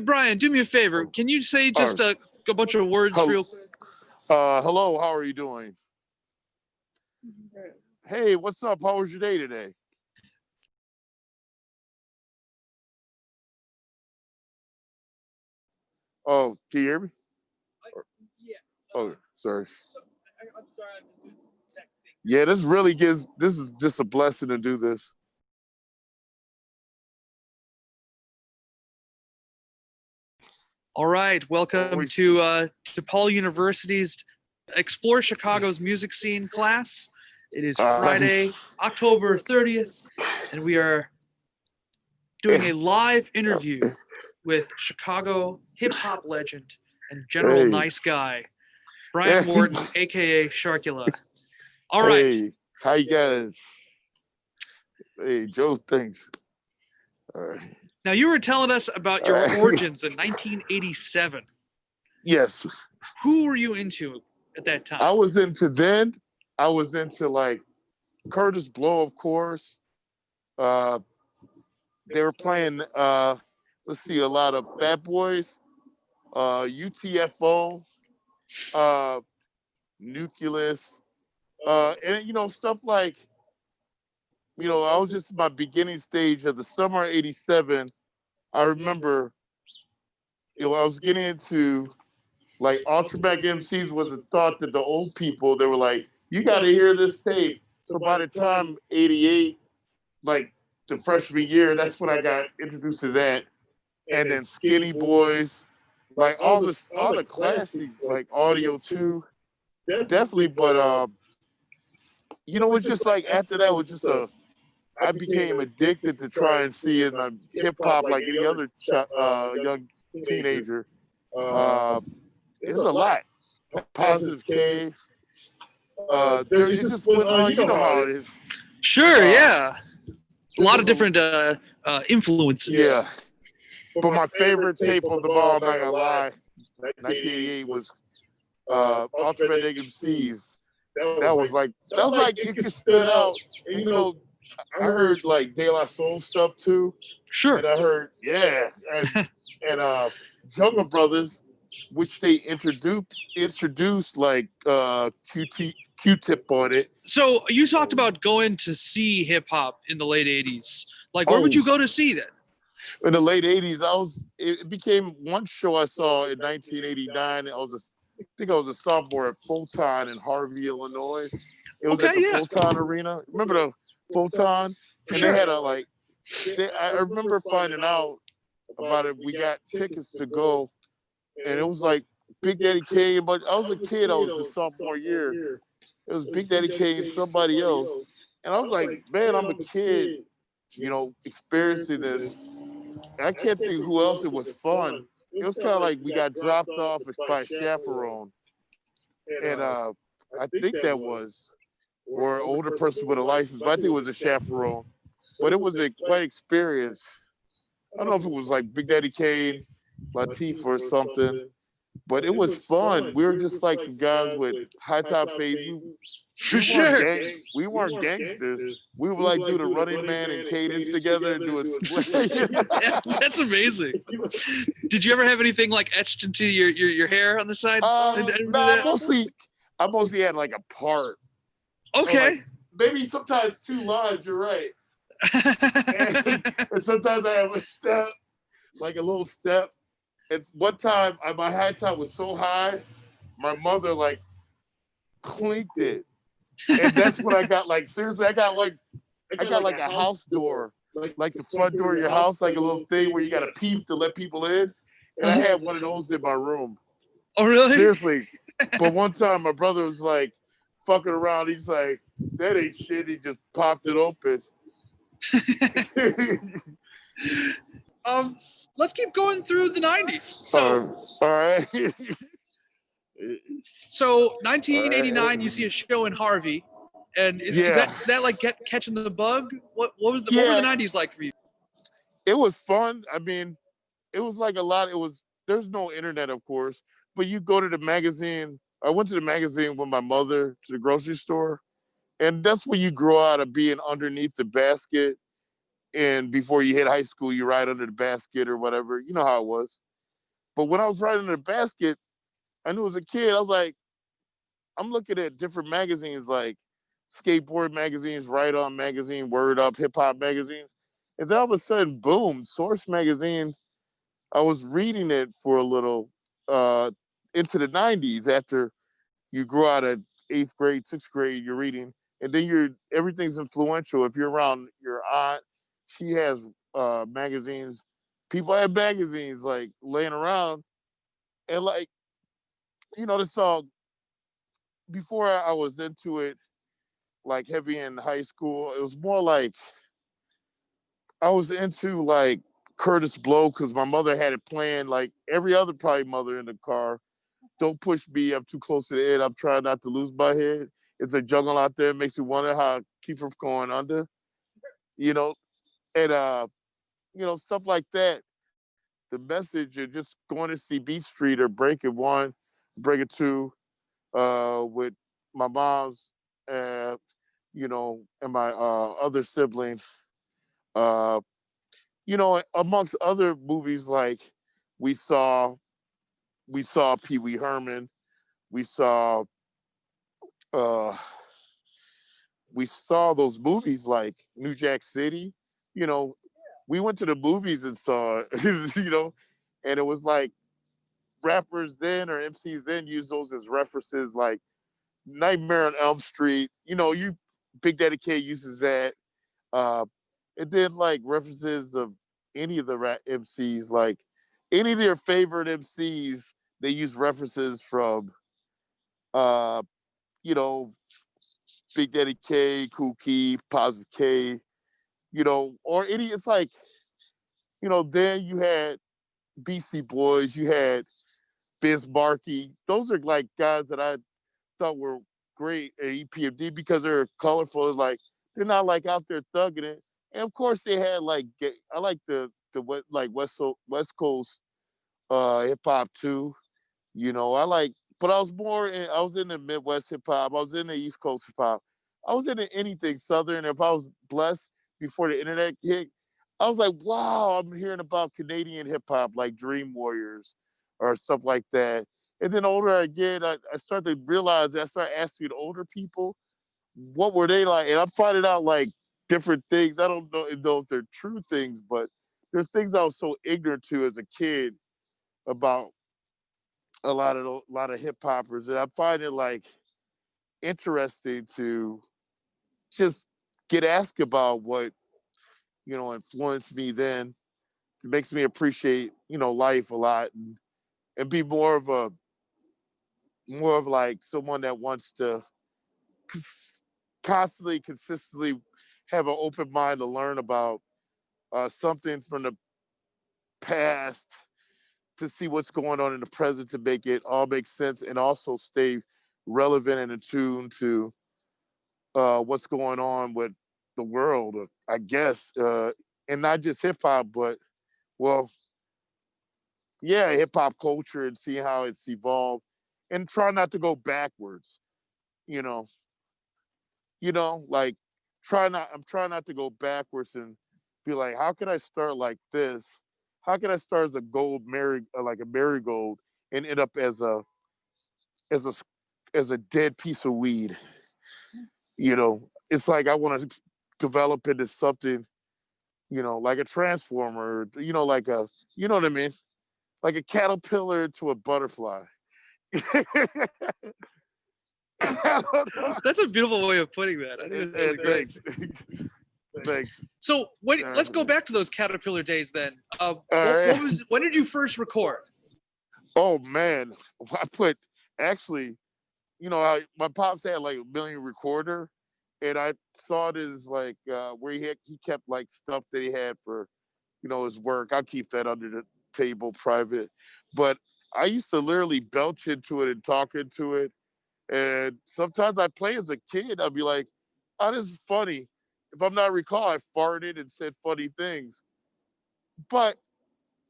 Brian, do me a favor. Can you say just a bunch of words real quick? Hello, how are you doing? Hey, what's up? How was your day today? Oh, can you hear me? Yes. Oh, sorry. I'm sorry, I'm just doing some tech thing. Yeah, this is just a blessing to do this. All right, welcome to DePaul University's Explore Chicago's Music Scene class. It is Friday, October 30th, and we are doing a live interview with Chicago hip-hop legend and general nice guy, Brian Wharton, a.k.a. Sharkula. All right. Hey, how you guys? Hey, Joe, thanks. All right. Now, you were telling us about your origins in 1987. Yes. Who were you into at that time? I was into like Curtis Blow, of course. They were playing, let's see, a lot of Fat Boys, UTFO, Nucleus, and stuff like, I was just in my beginning stage of the summer of '87. I remember, I was getting into like Ultraback MCs with the thought that the old people, they were like, you got to hear this tape. So by the time '88, like the freshman year, that's when I got introduced to that. And then Skinny Boys, like all the classic, like Audio 2, definitely. But it's just like after that was just I became addicted to try and see in hip hop like any other young teenager. There's a lot. Positive K. It just went on. You know how it is. Sure, yeah. A lot of different influences. Yeah. But my favorite tape of them all, I'm not gonna lie, 1988 was Ultraman MCs. That was like it stood out. And, I heard like De La Soul stuff too. Sure. And I heard and Jungle Brothers, which they introduced like Q-Tip on it. So you talked about going to see hip hop in the late '80s. Like, where would you go to see that? In the late '80s, it became one show I saw in 1989. I think I was a sophomore at Photon in Harvey, Illinois. It was at the Photon Arena. Remember the Photon? And they had I remember finding out about it. We got tickets to go, and it was like Big Daddy Kane. But I was a kid. I was a sophomore year. It was Big Daddy Kane and somebody else. And I was like, man, I'm a kid, experiencing this. I can't think who else it was fun. It was kind of like we got dropped off by a chaperone. And I think that was, or an older person with a license, but I think it was a chaperone. But it was a quite experience. I don't know if it was like Big Daddy Kane, Latif or something, but it was fun. We were just like some guys with high top fades. We weren't gangsters. We would like do the Running Man and Cadence together and do a split. That's amazing. Did you ever have anything like etched into your hair on the side? I mostly had like a part. Okay. So, like, maybe sometimes 2 lines, you're right. and sometimes I have a step, like a little step. It's one time my high top was so high, my mother like clinked it. And that's when I got seriously, I got a house door, like the front door of your house, like a little thing where you got a peep to let people in. And I had one of those in my room. Oh, really? Seriously. But one time my brother was like fucking around. He's like, that ain't shit. He just popped it open. Let's keep going through the 90s. So, all right. So 1989, you see a show in Harvey, and is that like catching the bug? What were the 90s like for you? It was fun. I mean, it was like a lot. There's no internet, of course, but you go to the magazine. I went to the magazine with my mother to the grocery store, and that's when you grow out of being underneath the basket. And before you hit high school, you ride under the basket or whatever. You know how it was. But when I was riding in the basket, I knew as a kid, I was like, I'm looking at different magazines like skateboard magazines, Right On magazine, Word Up, hip hop magazines. And then all of a sudden, boom, Source magazine. I was reading it for a little into the 90s after you grow out of 8th grade, 6th grade, you're reading. And then everything's influential. If you're around your aunt, she has magazines. People have magazines like laying around. And like, this song, before I was into it, like heavy in high school, it was more like I was into like Curtis Blow because my mother had it playing like every other probably mother in the car. Don't push me, I'm too close to the edge. I'm trying not to lose my head. It's a jungle out there. It makes you wonder how I keep from going under, you know, and stuff like that. The message of just going to see Beat Street or Break It One, Break It Two, with my mom's, and my other sibling. Uh, amongst other movies like we saw, we saw Pee Wee Herman, we saw, uh, we saw those movies like New Jack City. You know, we went to the movies and saw, and it was like rappers then or MCs then used those as references, like Nightmare on Elm Street. You Big Daddy K uses that. Uh, and then like references of any of the rap MCs, like any of their favorite MCs, they use references from, uh, you know, Big Daddy K, Kool Keith, Positive K, or any. It's like, then you had BC Boys, you had Biz Markie. Those are like guys that I thought were great at EPMD because they're colorful. Like they're not like out there thugging it. And of course they had like I like the like West Coast hip hop too. I like, but I was in the Midwest hip hop. I was in the East Coast hip hop. I was into anything Southern. If I was blessed before the internet hit, I was like, wow, I'm hearing about Canadian hip hop like Dream Warriors or stuff like that. And then older I get, I start to realize, I start asking older people, what were they like? And I'm finding out like different things. I don't know if they're true things, but there's things I was so ignorant to as a kid about a lot of hip hoppers, and I find it like interesting to just get asked about what influenced me then. It makes me appreciate life a lot, and be more of like someone that wants to constantly, consistently have an open mind to learn about something from the past, to see what's going on in the present, to make it all make sense and also stay relevant and attuned to what's going on with the world, I guess, and not just hip hop, but well, yeah, hip hop culture, and see how it's evolved, and try not to go backwards. You know, like I'm trying not to go backwards and be like, how can I start like this? How can I start as a like a marigold, and end up as a as a dead piece of weed? It's like I want to develop into something, like a transformer, like you know what I mean? Like a caterpillar to a butterfly. I don't know. That's a beautiful way of putting that. I think that's really great. Thanks. So let's go back to those caterpillar days then. Right. When did you first record? Oh man, I put actually, my pops had like a million recorder, and I saw this like where he kept like stuff that he had for his work. I'll keep that under the table, private. But I used to literally belch into it and talk into it. And sometimes I play as a kid. I'd be like, oh, this is funny. If I'm not recall, I farted and said funny things. But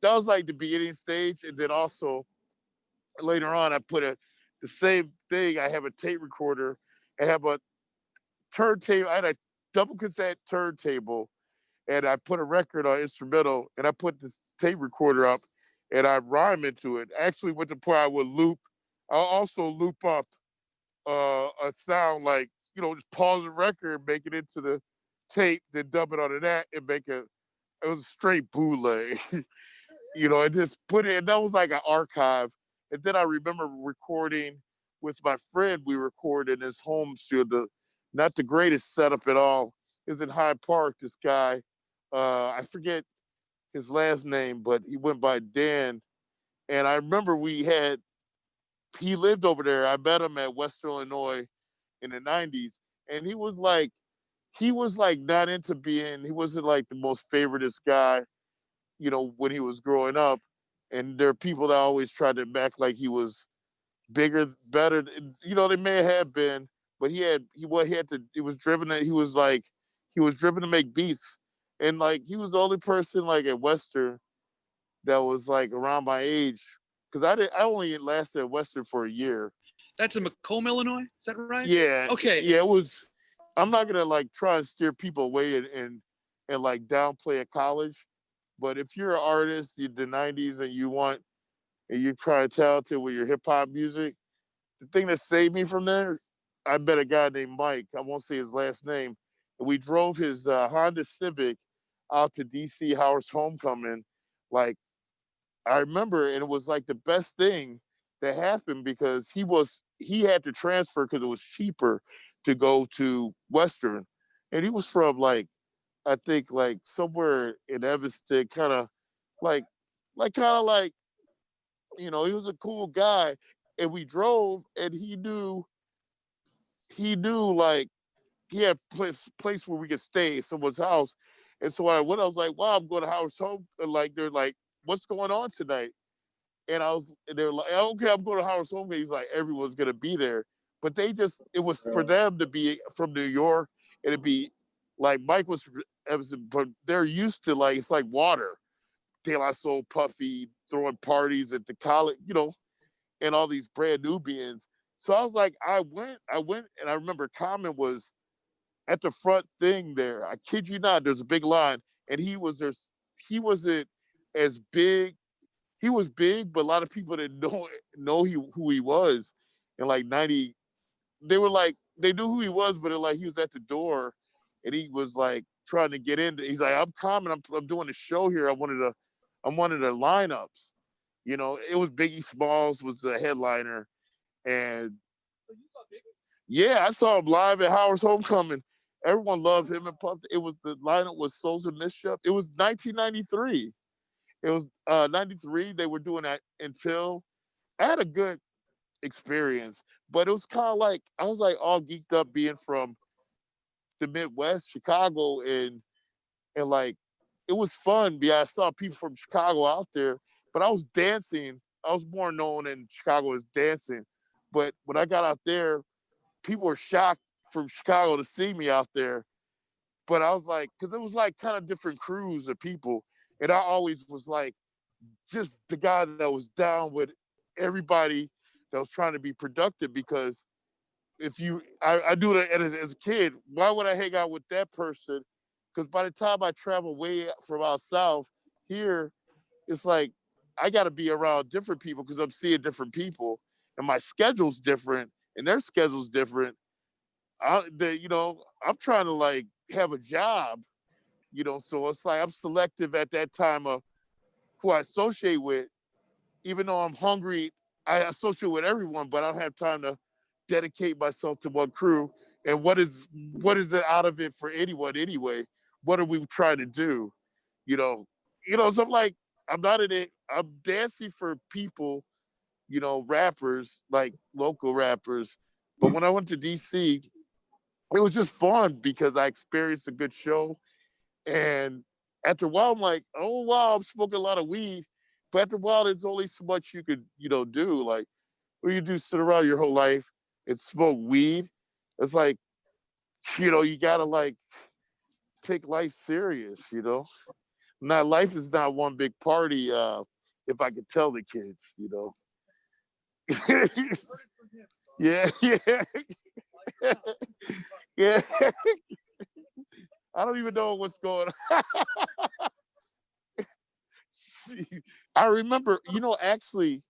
that was like the beginning stage. And then also later on, I put the same thing. I have a tape recorder. I have a turntable. I had a double cassette turntable, and I put a record on instrumental, and I put this tape recorder up, and I rhyme into it. Actually, with the point I would loop, I'll also loop up a sound like, just pause the record, make it into the tape, then dub it onto that, and it was a straight bootleg. And just put it, and that was like an archive. And then I remember recording with my friend. We recorded in his home studio, not the greatest setup at all. Is in Hyde Park. This guy, I forget his last name, but he went by Dan. And I remember he lived over there. I met him at Western Illinois in the 90s. And he was like not into he wasn't like the most favoritist guy, when he was growing up. And there are people that always tried to act like he was bigger, better. They may have been, but he had to. He was driven. He was driven to make beats, and like he was the only person like at Western that was like around my age. Because I only lasted at Western for a year. That's in Macomb, Illinois. Is that right? Yeah, Okay. yeah. It was. I'm not gonna like try and steer people away and like downplay a college, but if you're an artist in the '90s and you're trying to talented with your hip hop music, the thing that saved me from there, I met a guy named Mike. I won't say his last name. And we drove his Honda Civic out to DC Howard's homecoming. Like I remember, and it was like the best thing that happened because he had to transfer because it was cheaper to go to Western, and he was from like I think like somewhere in Evanston, like like he was a cool guy, and we drove, and he knew like he had place where we could stay at someone's house, and so when I went, I was like, wow, I'm going to Howard's home, and like they're like, what's going on tonight? And they were like, okay, I'm going to Howard's home. He's like, everyone's gonna be there, but it was for them to be from New York, and it'd be like Mike was, but they're used to like it's like water. De La Soul, Puffy throwing parties at the college, and all these brand Nubians. So I was like, I went, and I remember Common was at the front thing there. I kid you not, there's a big line, and he wasn't as big. He was big, but a lot of people didn't know who he was. In like 90, they knew who he was, but he was at the door, and he was like trying to get in. He's like, I'm Common. I'm doing a show here. I'm one of the lineups. It was Biggie Smalls was the headliner, and yeah, I saw him live at Howard's homecoming. Everyone loved him and Puff. The lineup was Souls of Mischief. It was 1993. It was 93. They were doing that until I had a good experience, but it was kind of like I was like all geeked up being from the Midwest, Chicago, and like it was fun. Yeah, I saw people from Chicago out there, but I was dancing. I was more known in Chicago as dancing, but when I got out there, people were shocked from Chicago to see me out there. But I was like, because it was like kind of different crews of people, and I always was like just the guy that was down with everybody that was trying to be productive. Because I do that as a kid. Why would I hang out with that person? Because by the time I travel way from out south here, it's like I got to be around different people because I'm seeing different people, and my schedule's different, and their schedule's different. I'm trying to like have a job, so it's like I'm selective at that time of who I associate with. Even though I'm hungry, I associate with everyone, but I don't have time to dedicate myself to one crew. And what is it out of it for anyone anyway? What are we trying to do? You know, so I'm like, I'm not in it. I'm dancing for people, rappers, like local rappers. But when I went to DC, it was just fun because I experienced a good show. And after a while, I'm like, oh wow, I'm smoking a lot of weed. But after a while, there's only so much you could, do. Like, what do you do? Sit around your whole life and smoke weed? It's like, you gotta like take life serious. Now, life is not one big party. If I could tell the kids. Yeah, yeah, yeah. I don't even know what's going on. See, I remember, actually,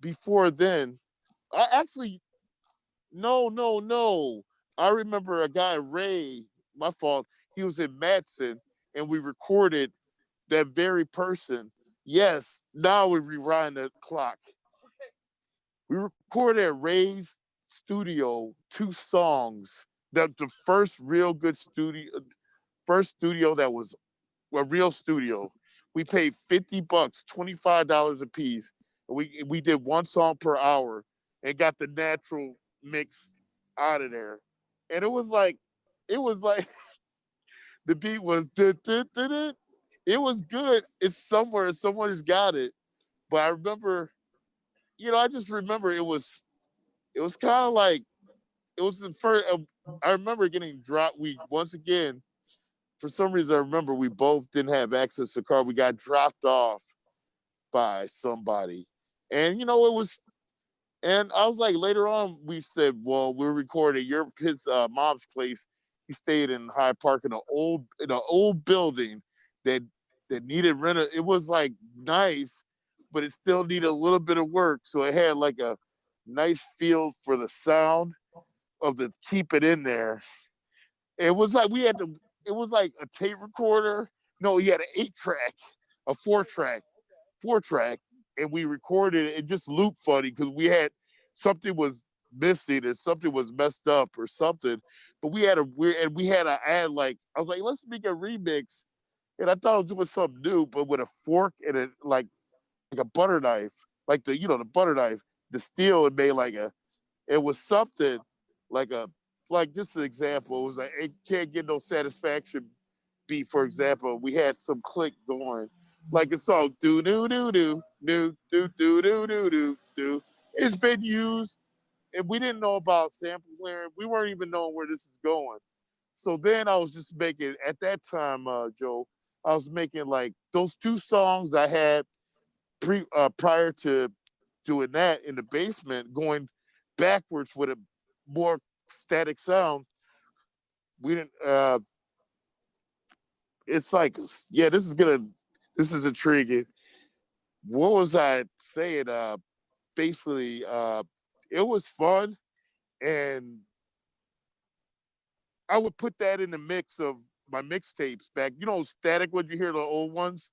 before then, no. I remember a guy, Ray, my fault, he was in Matson, and we recorded that very person. Yes, now we rewind the clock. We recorded at Ray's studio 2 songs. The first real good first studio that was a real studio. We paid $50, $25 a piece. And we did 1 song per hour and got the natural mix out of there. And it was like the beat was it was good. It's somewhere, someone has got it. But I remember, I just remember it was kind of like it was the first. I remember getting dropped. We once again, for some reason, I remember we both didn't have access to a car. We got dropped off by somebody, and it was. And I was like, later on, we said, well, we're recording his mom's place. He stayed in Hyde Park in an old building that needed reno. It was like nice, but it still needed a little bit of work. So it had like a nice feel for the sound of the keep it in there. It was like it was like a tape recorder. No, he had an 8-track, a 4-track, and we recorded it. It just looped funny because we had something was missing and something was messed up or something. But we had to add, like, I was like, let's make a remix. And I thought I was doing something new, but with a fork and like a butter knife, like the butter knife, the steel, it made it was something like just an example. It was like, it can't get no satisfaction beat, for example. We had some click going, like a song, do do do do do do do do do do do. It's been used, and we didn't know about sample clearing. We weren't even knowing where this is going. So then I was just making, at that time, Joe, I was making like those 2 songs I had prior to doing that in the basement, going backwards with a more static sound. We didn't. It's like, yeah, this is intriguing. What was I saying? Basically, it was fun, and I would put that in the mix of my mixtapes back. Static, when you hear the old ones,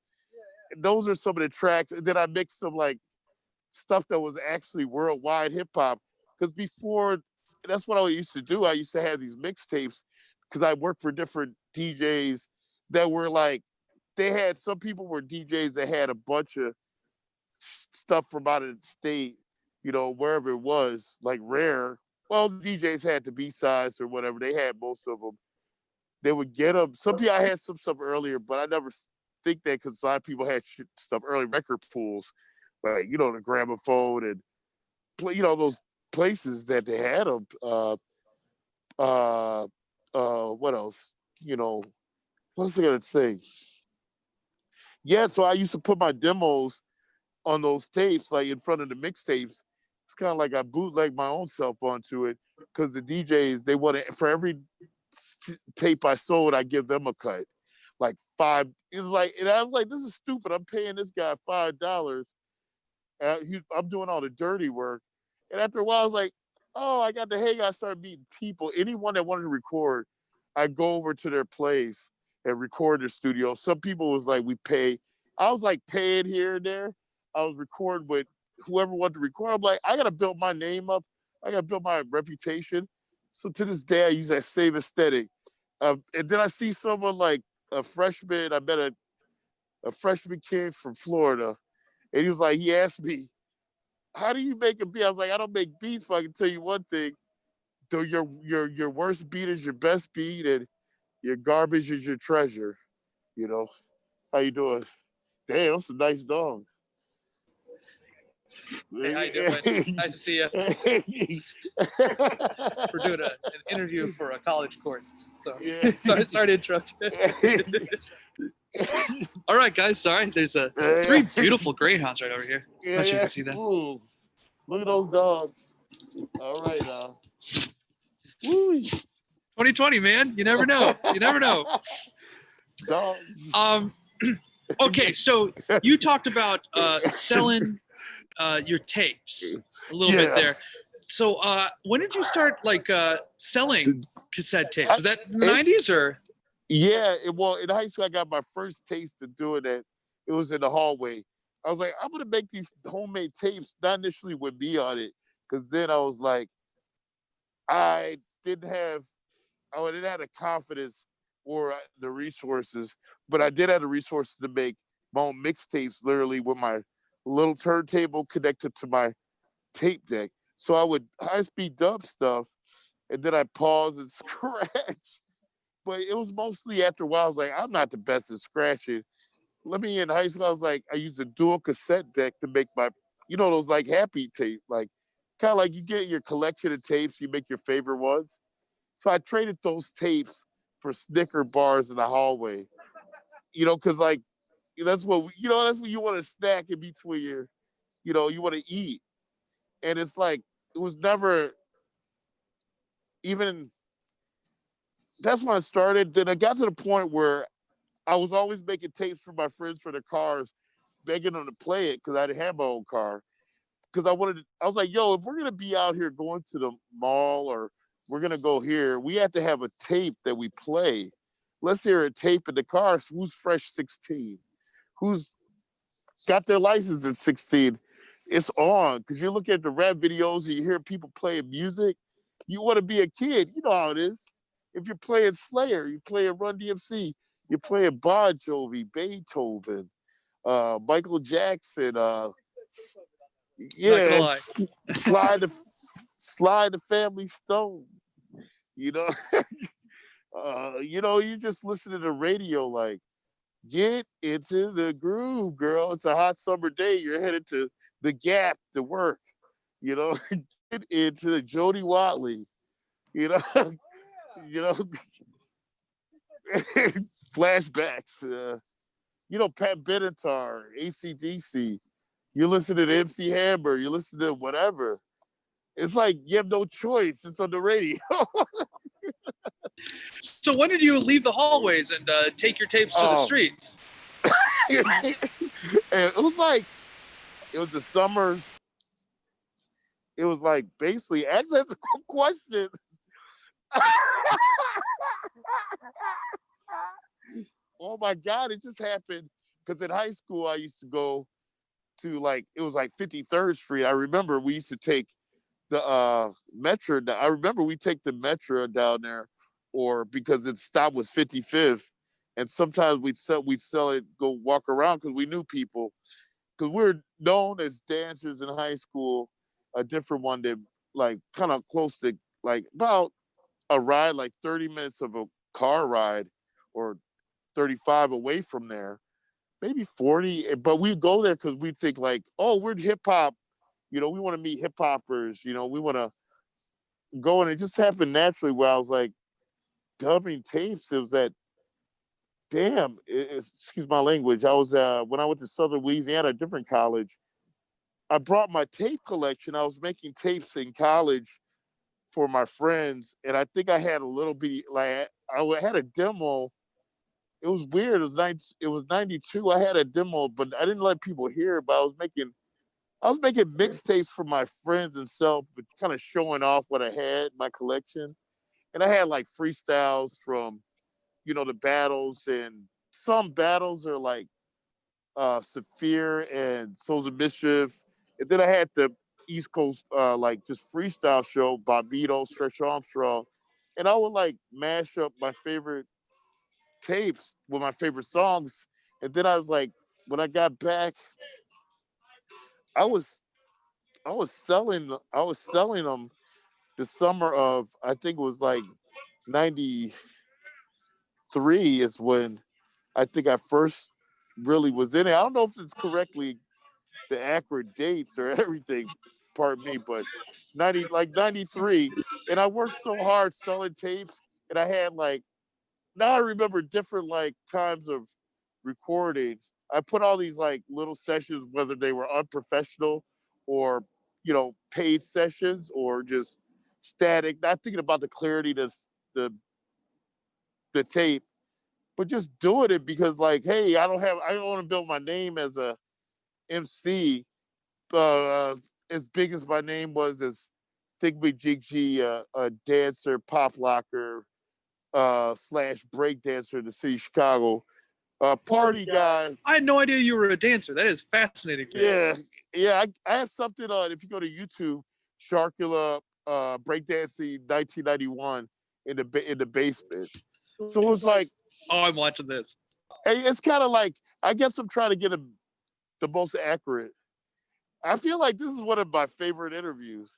those are some of the tracks. And then I mixed some like stuff that was actually worldwide hip hop. Because before, that's what I used to do. I used to have these mixtapes because I worked for different DJs that were like, some people were DJs that had a bunch of stuff from out of the state, wherever it was, like rare. Well, DJs had the B-sides or whatever. They had most of them. They would get them. Some people, I had some stuff earlier, but I never think that because a lot of people had stuff early, record pools, like, the gramophone and, those places that they had them. What else? What was I going to say? Yeah, so I used to put my demos on those tapes, like in front of the mixtapes. It's kind of like I bootleg my own self onto it because the DJs, they want to, for every tape I sold, I give them a cut, like 5. It was like, and I was like, this is stupid. I'm paying this guy $5. I'm doing all the dirty work. And after a while, I was like, oh, I got the hang. I started meeting people. Anyone that wanted to record, I go over to their place and record their studio. Some people was like, we pay. I was like paying here and there. I was recording with whoever wanted to record. I'm like, I got to build my name up. I got to build my reputation. So to this day, I use that same aesthetic. And then I see someone like a freshman. I met a freshman kid from Florida. And he asked me, how do you make a beat? I was like, I don't make beats, but I can tell you one thing. Though your worst beat is your best beat, and your garbage is your treasure. How you doing? Damn, that's a nice dog. Hey, how you doing? Nice to see you. We're doing an interview for a college course, so sorry to interrupt you. All right, guys. Sorry. There's 3 beautiful greyhounds right over here. Not sure you can see that. Ooh, look at those dogs. All right, Woo. 2020, man. You never know. You never know. Dogs. Okay, so you talked about selling your tapes a little bit there. So when did you start like selling cassette tapes? Was that in the 90s or? Yeah, well, in high school I got my first taste of doing that. It was in the hallway. I was like, I'm gonna make these homemade tapes, not initially with me on it, because then I was like, I didn't have I didn't have the confidence or the resources, but I did have the resources to make my own mixtapes, literally with my little turntable connected to my tape deck. So I would high speed dub stuff, and then I pause and scratch. But it was mostly after a while. I was like, I'm not the best at scratching. Let me in high school. I was like, I used a dual cassette deck to make my, those like happy tape, like kind of like you get your collection of tapes, you make your favorite ones. So I traded those tapes for Snicker bars in the hallway, because like that's what you want to snack in between you want to eat. And it's like, it was never even, that's when I started. Then I got to the point where I was always making tapes for my friends for their cars, begging them to play it because I didn't have my own car. Because I was like, yo, if we're going to be out here going to the mall or we're going to go here, we have to have a tape that we play. Let's hear a tape in the car. So who's fresh 16? Who's got their license at 16? It's on. Because you look at the rap videos and you hear people playing music, you want to be a kid. You know how it is. If you're playing Slayer, you're playing Run DMC, you're playing Bon Jovi, Beethoven, Michael Jackson, Not gonna yeah, lie. slide the Family Stone. You know, you just listen to the radio like, get into the groove, girl. It's a hot summer day. You're headed to the Gap to work. You know, get into the Jody Watley. You know, you know, flashbacks. Pat Benatar, AC/DC. You listen to the MC Hammer. You listen to whatever. It's like you have no choice. It's on the radio. So when did you leave the hallways and take your tapes to the streets? And it was the summers. It was like basically, actually, that's a good question. Oh my God, it just happened because in high school I used to go to it was like 53rd Street. I remember we used to take the metro. I remember we take the metro down there, or because its stop was 55th, and sometimes we'd sell it, go walk around because we knew people, because we were known as dancers in high school. A different one that kind of close to about a ride, like 30 minutes of a car ride, or 35 away from there, maybe 40. But we go there because we think oh, we're hip hop. We want to meet hip hoppers. We want to go, and it just happened naturally where I was like dubbing tapes. It was that damn. Excuse my language. I was when I went to Southern Louisiana, a different college. I brought my tape collection. I was making tapes in college for my friends, and I think I had a little bit I had a demo. It was weird. It was 92. I had a demo, but I didn't let people hear it. But I was making mixtapes for my friends and self, but kind of showing off what I had, my collection. And I had freestyles from, the battles, and some battles are Saphir and Souls of Mischief. And then I had the East Coast just freestyle show, Bobito, Stretch Armstrong. And I would mash up my favorite tapes with my favorite songs. And then I was when I got back, I was selling them the summer of, I think it was 93 is when I think I first really was in it. I don't know if it's correctly the accurate dates or everything, pardon me, but 93. And I worked so hard selling tapes, and I had now I remember different times of recordings. I put all these little sessions, whether they were unprofessional or paid sessions or just static, not thinking about the clarity that's the tape. but just doing it because like, hey, I don't want to build my name as a MC as big as my name was as Thigbee Jiggy, a dancer, pop locker, slash break dancer in the city of Chicago. Party guy. I had no idea you were a dancer. That is fascinating. Yeah, yeah. I have something on. If you go to YouTube, Sharkula breakdancing 1991 in the basement. So it was like, oh, I'm watching this. it's kind of like I guess I'm trying to get the most accurate. I feel like this is one of my favorite interviews.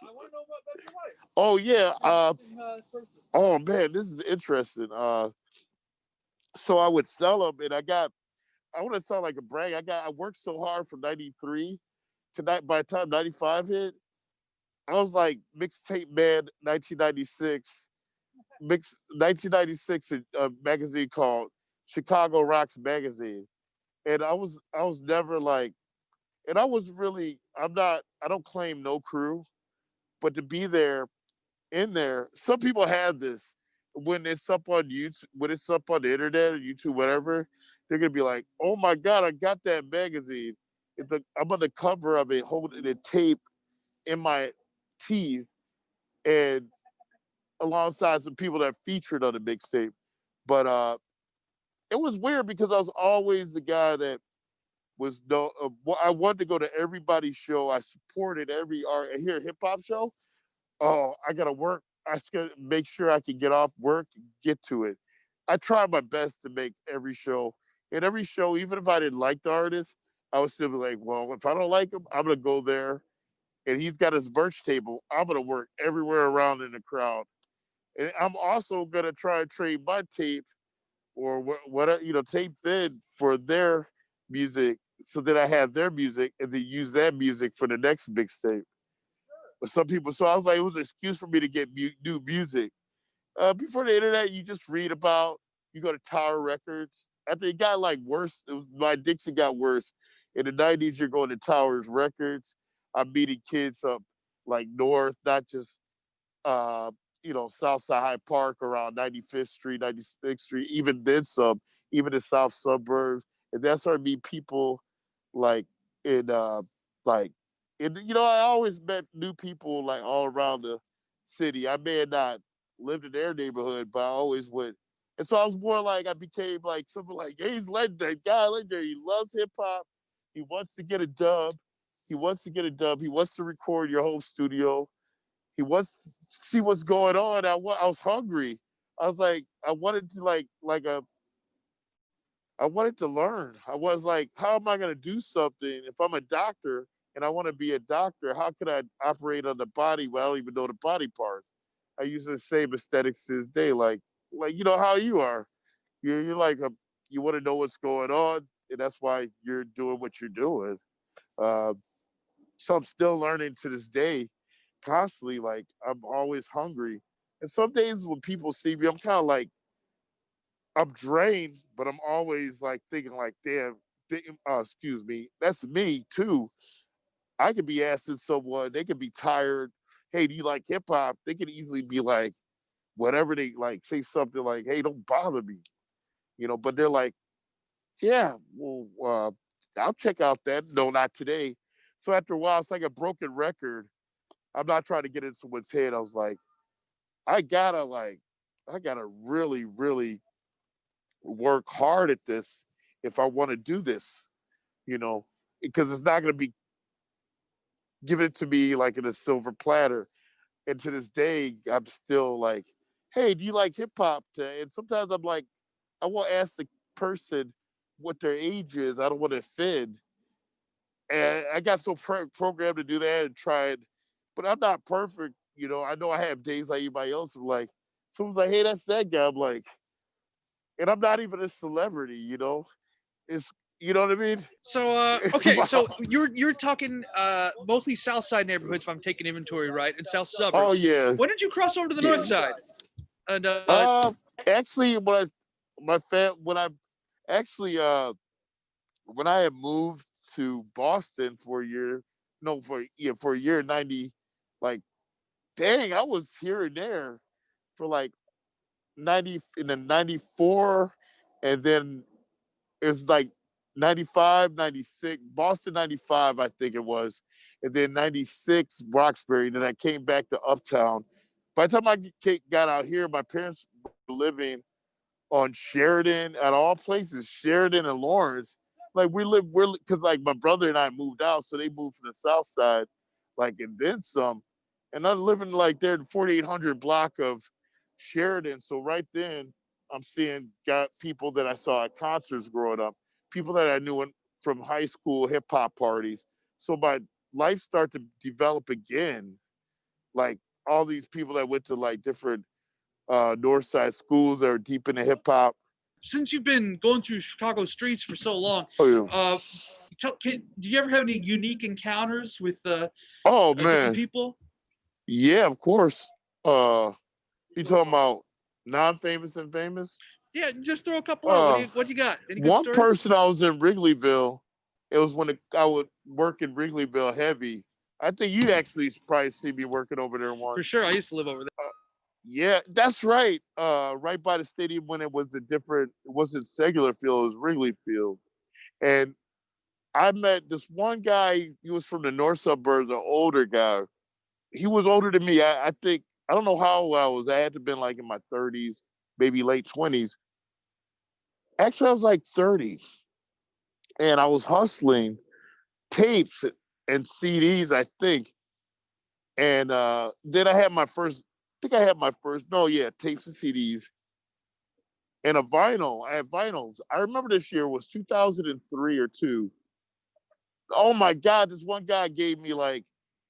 I want to know about your wife. Oh yeah. Oh man, this is interesting. So I would sell them, and I want to sound like a brag. I worked so hard from '93 to by the time '95 hit, I was like mixtape man 1996. 1996 a magazine called Chicago Rocks Magazine, and I was never like, and I was really I don't claim no crew, but to be there in there, some people have this when it's up on YouTube, when it's up on the internet or YouTube, whatever, they're gonna be like, "Oh my God, I got that magazine." I'm on the cover of it, holding the tape in my teeth, and alongside some people that featured on the mixtape. But it was weird because I was always the guy that was I wanted to go to everybody's show. I supported every art. And here, hip hop show. Oh, I gotta work. I just gotta make sure I can get off work and get to it. I tried my best to make every show. And every show, even if I didn't like the artist, I would still be like, well, if I don't like him, I'm gonna go there. And he's got his merch table. I'm gonna work everywhere around in the crowd. And I'm also gonna try and trade my tape or what tape then for their music, so that I have their music and then use that music for the next mixtape. Some people. So I was like, it was an excuse for me to get new music. Before the internet, you just read about. You go to Tower Records. After it got like worse, my addiction got worse. In the '90s, you're going to Towers Records. I'm meeting kids up like north, not just uh, Southside High Park around 95th Street, 96th Street, even then some, even the South suburbs. And that's where I meet people like in like I always met new people like all around the city. I may have not lived in their neighborhood, but I always would. And so I was more like I became like something like, hey, he's legendary, guy legendary. He loves hip hop. He wants to get a dub. He wants to get a dub. He wants to record your whole studio. He wants to see what's going on. I was hungry. I was like, I wanted to I wanted to learn. I was like, how am I going to do something if I'm a doctor and I want to be a doctor? How could I operate on the body when I don't even know the body parts? I use the same aesthetics to this day, like how you are. You're like you want to know what's going on, and that's why you're doing what you're doing. Uh, so I'm still learning to this day, constantly. Like I'm always hungry, and some days when people see me, I'm kind of like I'm drained, but I'm always like thinking like, damn, excuse me, that's me too. I could be asking someone, they could be tired. Hey, do you like hip hop? They could easily be like, whatever they like, say something like, hey, don't bother me, But they're like, yeah, well, I'll check out that. No, not today. So after a while, it's like a broken record. I'm not trying to get in someone's head. I was like, I gotta like, I gotta really, really work hard at this if I want to do this, because it's not going to be given to me like in a silver platter. And to this day, I'm still like, hey, do you like hip hop? And sometimes I'm like, I won't ask the person what their age is. I don't want to offend. And I got so programmed to do that and tried, but I'm not perfect. I know I have days like anybody else. I'm like, someone's like, hey, that's that guy. I'm like, and I'm not even a celebrity. It's you know what I mean? So okay, Wow. so you're talking mostly South Side neighborhoods, if I'm taking inventory right, and South suburbs. Oh yeah. When did you cross over to the North Side? And Actually, when I actually when I had moved to Boston for a year, no, for a year '90, like dang, I was here and there for like '94, and then it's like 95, 96, Boston 95, I think it was, and then 96 Roxbury. Then I came back to Uptown. By the time I got out here, my parents were living on Sheridan, at all places, Sheridan and Lawrence. Like because like my brother and I moved out, so they moved from the South Side, like, and then some. And I'm living like there in the 4800 block of Sheridan. So right then, I'm seeing got people that I saw at concerts growing up, people that I knew from high school hip hop parties. So my life started to develop again, like all these people that went to like different North Side schools that are deep into hip hop. Since you've been going through Chicago streets for so long, Oh yeah. do you ever have any unique encounters with Oh different man. people? Yeah, of course. You talking about non-famous and famous? Yeah, just throw a couple out. Uh, What do you got? Any good One stories? person, I was in Wrigleyville. It was when I would work in Wrigleyville heavy. I think you actually probably see me working over there once. For sure, I used to live over there. Yeah, that's right. Right by the stadium when it wasn't Cellular Field, it was Wrigley Field. And I met this one guy, he was from the north suburbs, an older guy. He was older than me. I think, I don't know how old I was. I had to have been like in my 30s, maybe late 20s. Actually, I was like 30. And I was hustling tapes and CDs, I think. And then I had my first, tapes and CDs and a vinyl. I had vinyls. I remember this year was 2003 or 2. Oh my God, this one guy gave me like,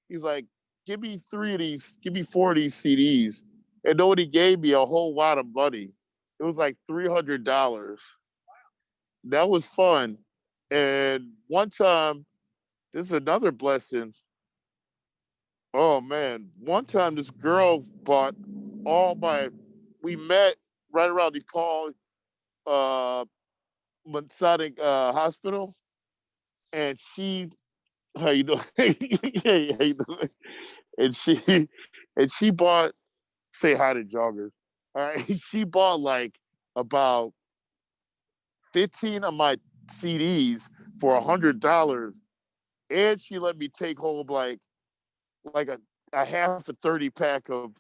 he's like, give me 4 of these CDs. And know what he gave me? A whole lot of money. It was like $300. That was fun. And one time, this is another blessing. Oh man, one time this girl bought we met right around DePaul uh, Masonic Hospital, and how you doing? Hey, how you doing? And she bought, say hi to joggers. All right, she bought like about 15 of my CDs for $100, and she let me take home like a half a 30 pack of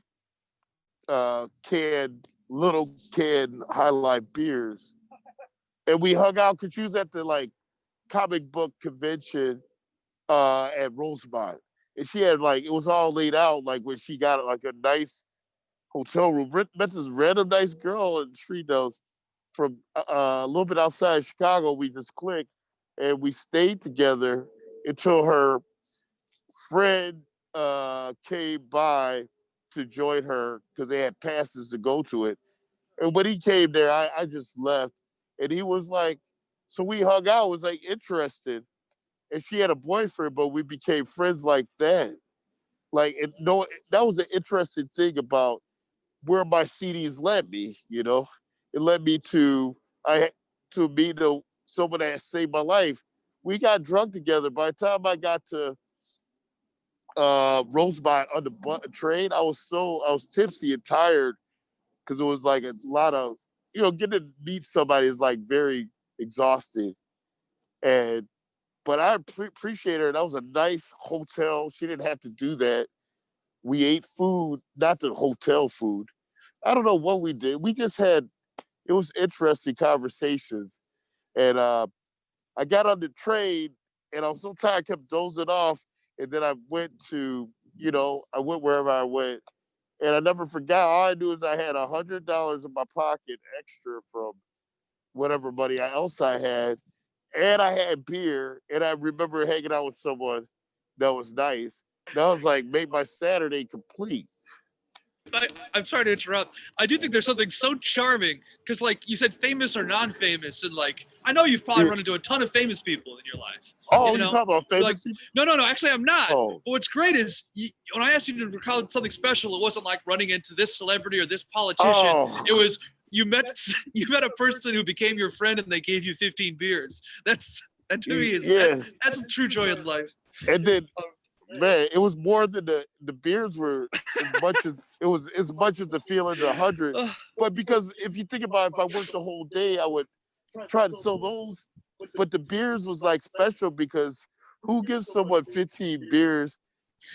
little canned High Life beers, and we hung out because she was at the like comic book convention at Rosemont, and she had like it was all laid out like when she got like a nice hotel room. Met this random nice girl in Trinos from a little bit outside Chicago. We just clicked, and we stayed together until her friend came by to join her because they had passes to go to it. And when he came there, I just left. And he was like, so we hung out, was like interested. And she had a boyfriend, but we became friends like that. Like, and no, that was an interesting thing about where my CDs led me, you know? It led me to meet someone that saved my life. We got drunk together. By the time I got to Rosemont on the train, I was tipsy and tired because it was like a lot of, getting to meet somebody is like very exhausting. And but I appreciate her. That was a nice hotel. She didn't have to do that. We ate food, not the hotel food. I don't know what we did. We just had, it was interesting conversations. And I got on the train and I was so tired, I kept dozing off. And then I went I went wherever I went. And I never forgot. All I knew is I had $100 in my pocket extra from whatever money else I had. And I had beer. And I remember hanging out with someone that was nice. That was like made my Saturday complete. I'm sorry to interrupt. I do think there's something so charming because, like you said, famous or non-famous, and like I know you've probably run into a ton of famous people in your life. Oh, you talking about famous like, people? No. Actually, I'm not. Oh. But what's great is when I asked you to record something special, it wasn't like running into this celebrity or this politician. Oh. It was you met a person who became your friend and they gave you 15 beers. That to me is that's the true joy in life. And then Man, it was more than the beers were as much as it was as much as the feeling of 100. But because if you think about it, if I worked the whole day, I would try to sell those. But the beers was like special because who gives someone 15 beers?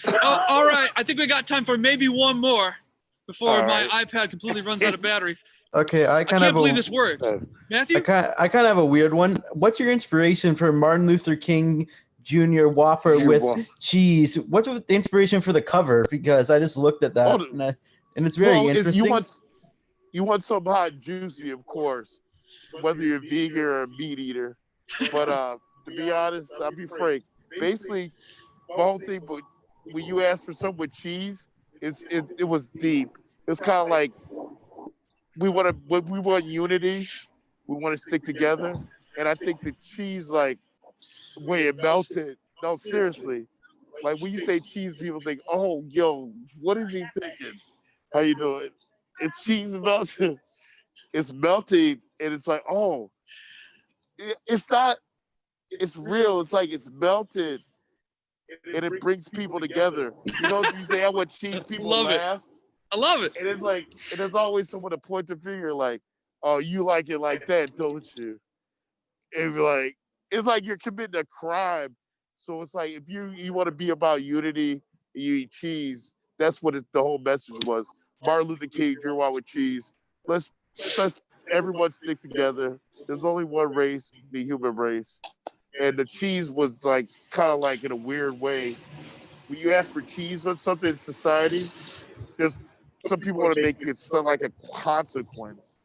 Oh, all right. I think we got time for maybe one more before my right. iPad completely runs out of battery. Okay, I can't believe this works. Matthew? I kind of have a weird one. What's your inspiration for Martin Luther King Jr. Whopper with cheese? What's the inspiration for the cover? Because I just looked at that and it's very interesting. You want something hot and juicy, of course, whether you're vegan or a meat eater. But to be honest, I'll be frank. Basically, the whole thing, but when you ask for something with cheese, it was deep. It's kind of like we want unity. We want to stick together, and I think the cheese, like the way it melted. No, seriously, like when you say cheese, people think, "Oh, yo, what is he thinking? How you doing?" It's cheese melted. It's melting, and it's like, oh, it's not. It's real. It's like it's melted, and it brings people together. You know, if you say I want cheese, people laugh. I love it. And it's like, and there's always someone to point the finger, like, "Oh, you like it like that, don't you?" And be like, it's like you're committing a crime. So it's like if you want to be about unity, and you eat cheese. That's what the whole message was. Martin Luther King, drink wine with cheese. Let's everyone stick together. There's only one race, the human race. And the cheese was like kind of like in a weird way. When you ask for cheese on something in society, there's some people want to make it sound like a consequence.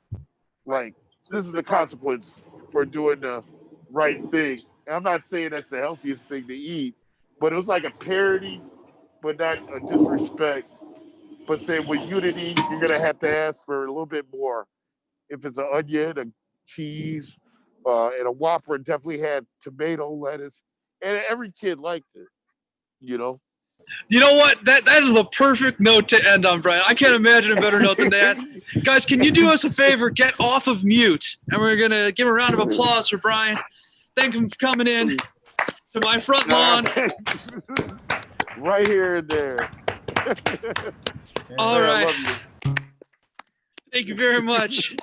Like this is the consequence for doing the right thing. And I'm not saying that's the healthiest thing to eat, but it was like a parody, but not a disrespect. But saying with unity, you're gonna have to ask for a little bit more. If it's an onion, a cheese, and a Whopper definitely had tomato, lettuce, and every kid liked it. You know. You know what? That is the perfect note to end on, Brian. I can't imagine a better note than that. Guys, can you do us a favor? Get off of mute, and we're gonna give a round of applause for Brian. Thank him for coming in to my front lawn. Right here and there. All right. Thank you very much.